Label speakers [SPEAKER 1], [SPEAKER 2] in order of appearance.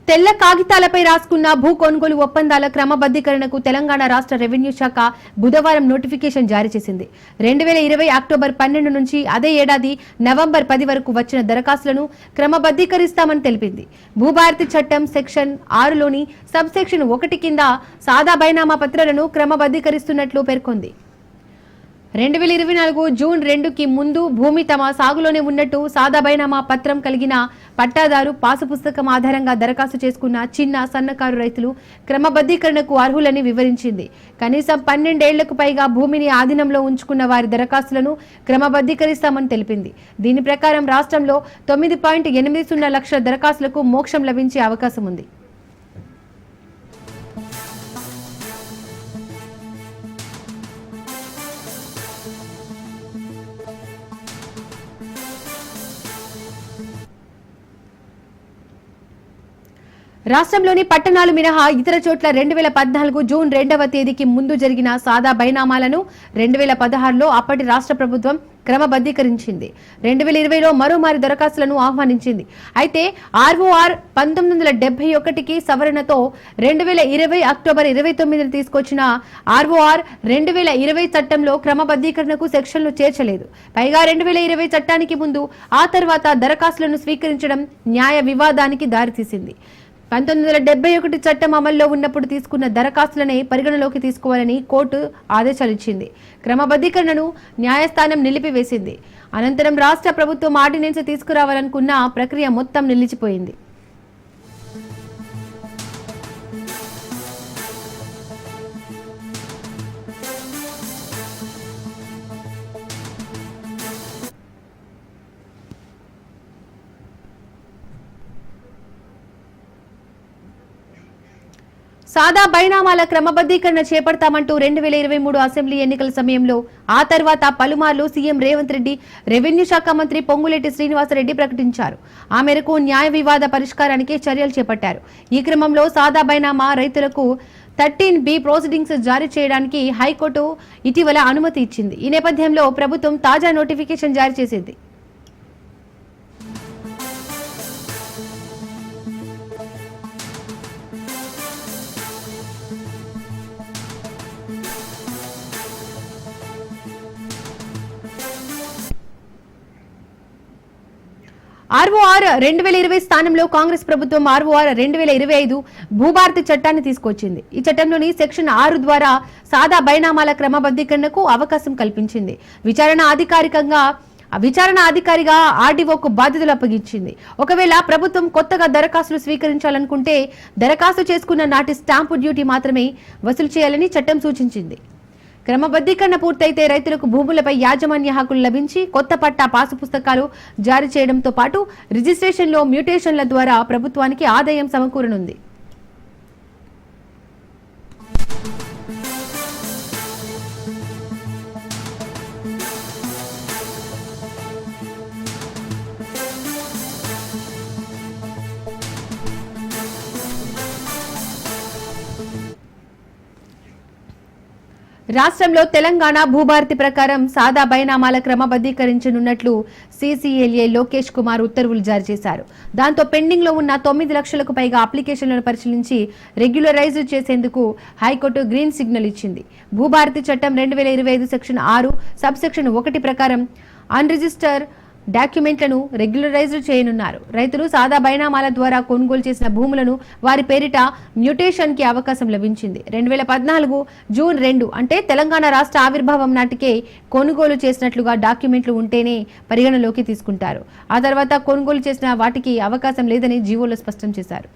[SPEAKER 1] తెల్ల కాగితాలపై రాసుకున్న భూ కొనుగోలు ఒప్పందాల క్రమబద్ధీకరణకు తెలంగాణ రాష్ట్ర రెవెన్యూ శాఖ బుధవారం నోటిఫికేషన్ జారీ చేసింది. 2020 అక్టోబర్ 12 నుంచి అదే ఏడాది నవంబర్ 10 వరకు వచ్చిన దరఖాస్తులను క్రమబద్ధీకరిస్తామని తెలిపింది. భూభారతి చట్టం సెక్షన్ 6లోని సబ్ సెక్షన్ 1 కింద సాదా బైనామా పత్రాలను క్రమబద్ధీకరిస్తున్నట్లు పేర్కొంది. 2024 జూన్ 2కి ముందు భూమి తమ సాగులోనే ఉన్నట్టు సాదా బైనామా పత్రం కలిగిన పట్టాదారు పాసు పుస్తకం ఆధారంగా దరఖాస్తు చేసుకున్న చిన్న సన్నకారు రైతులు క్రమబద్ధీకరణకు అర్హులని వివరించింది. కనీసం 12 ఏళ్లకు పైగా భూమిని ఆధీనంలో ఉంచుకున్న వారి దరఖాస్తులను క్రమబద్ధీకరిస్తామని తెలిపింది. దీని ప్రకారం రాష్ట్రంలో 9.80 లక్షల దరఖాస్తులకు మోక్షం లభించే అవకాశం ఉంది. రాష్ట్రంలోని పట్టణాలు మినహా ఇతర చోట్ల 2014 జూన్ 2వ తేదీకి ముందు జరిగిన సాదా బైనామాలను 2016లో అప్పటి రాష్ట్ర ప్రభుత్వం క్రమబద్ధీకరించింది. 2020లో మరోమారి దరఖాస్తులను ఆహ్వానించింది. అయితే ఆర్ఓఆర్ 1971కి సవరణతో 2020 అక్టోబర్ 29న తీసుకొచ్చిన ఆర్ఓఆర్ 2020 చట్టంలో క్రమబద్ధీకరణకు సెక్షన్లు చేర్చలేదు. పైగా 2020 చట్టానికి ముందు ఆ తర్వాత దరఖాస్తులను స్వీకరించడం న్యాయ వివాదానికి దారితీసింది. 1971 చట్టం అమల్లో ఉన్నప్పుడు తీసుకున్న దరఖాస్తులనే పరిగణలోకి తీసుకోవాలని కోర్టు ఆదేశాలిచ్చింది. క్రమబద్ధీకరణను న్యాయస్థానం నిలిపివేసింది. అనంతరం రాష్ట్ర ప్రభుత్వం ఆర్డినెన్స్ తీసుకురావాలనుకున్న ప్రక్రియ మొత్తం నిలిచిపోయింది. సాదా బైనామాల క్రమబద్ధీకరణ చేపడతామంటూ 2023 అసెంబ్లీ ఎన్నికల సమయంలో ఆ తర్వాత పలుమార్లు సీఎం రేవంత్ రెడ్డి, రెవెన్యూ శాఖ మంత్రి పొంగులేటి శ్రీనివాసరెడ్డి ప్రకటించారు. ఆ మేరకు న్యాయ వివాద పరిష్కారానికి చర్యలు చేపట్టారు. ఈ క్రమంలో సాదా బైనామా రైతులకు 13B ప్రొసీడింగ్స్ జారీ చేయడానికి హైకోర్టు ఇటీవల అనుమతి ఇచ్చింది. ఈ నేపథ్యంలో ప్రభుత్వం తాజా నోటిఫికేషన్ జారీ చేసింది. ఆర్ఓఆర్ 2020 స్థానంలో కాంగ్రెస్ ప్రభుత్వం ఆర్ఓఆర్ 2025 భూభారతి చట్టాన్ని తీసుకొచ్చింది. ఈ చట్టంలోని సెక్షన్ 6 ద్వారా సాదా బైనామాల క్రమబద్ధీకరణకు అవకాశం కల్పించింది. విచారణ అధికారిగా ఆర్డీఓకు బాధ్యతలు అప్పగించింది. ఒకవేళ ప్రభుత్వం కొత్తగా దరఖాస్తులు స్వీకరించాలనుకుంటే దరఖాస్తు చేసుకున్న నాటి స్టాంపు డ్యూటీ మాత్రమే వసూలు చేయాలని చట్టం సూచించింది. క్రమబద్ధీకరణ పూర్తయితే రైతులకు భూములపై యాజమాన్య హక్కులు లభించి కొత్త పట్టా పాసు పుస్తకాలు జారీ చేయడంతో పాటు రిజిస్ట్రేషన్లో మ్యూటేషన్ల ద్వారా ప్రభుత్వానికి ఆదాయం సమకూరనుంది. రాష్ట్రంలో తెలంగాణ భూభారతి ప్రకారం సాదా బైనామాల క్రమబద్ధీకరించనున్నట్లు సీసీఎల్ఏ లోకేష్ కుమార్ ఉత్తర్వులు జారీ చేశారు. దాంతో పెండింగ్ లో ఉన్న 9 లక్షలకు పైగా అప్లికేషన్లను పరిశీలించి రెగ్యులరైజ్ చేసేందుకు హైకోర్టు గ్రీన్ సిగ్నల్ ఇచ్చింది. భూభారతి చట్టం 2025 సెక్షన్ 6 సబ్ సెక్షన్ 1 ప్రకారం అన్రిజిస్టర్ డాక్యుమెంట్లను రెగ్యులరైజ్ చేయనున్నారు. రైతులు సాదా బైనామాల ద్వారా కొనుగోలు చేసిన భూములను వారి పేరిట మ్యూటేషన్ కి అవకాశం లభించింది. 2014 జూన్ 2 అంటే తెలంగాణ రాష్ట్ర ఆవిర్భావం నాటికే కొనుగోలు చేసినట్లుగా డాక్యుమెంట్లు ఉంటేనే పరిగణలోకి తీసుకుంటారు. ఆ తర్వాత కొనుగోలు చేసిన వాటికి అవకాశం లేదని జీవోలో స్పష్టం చేశారు.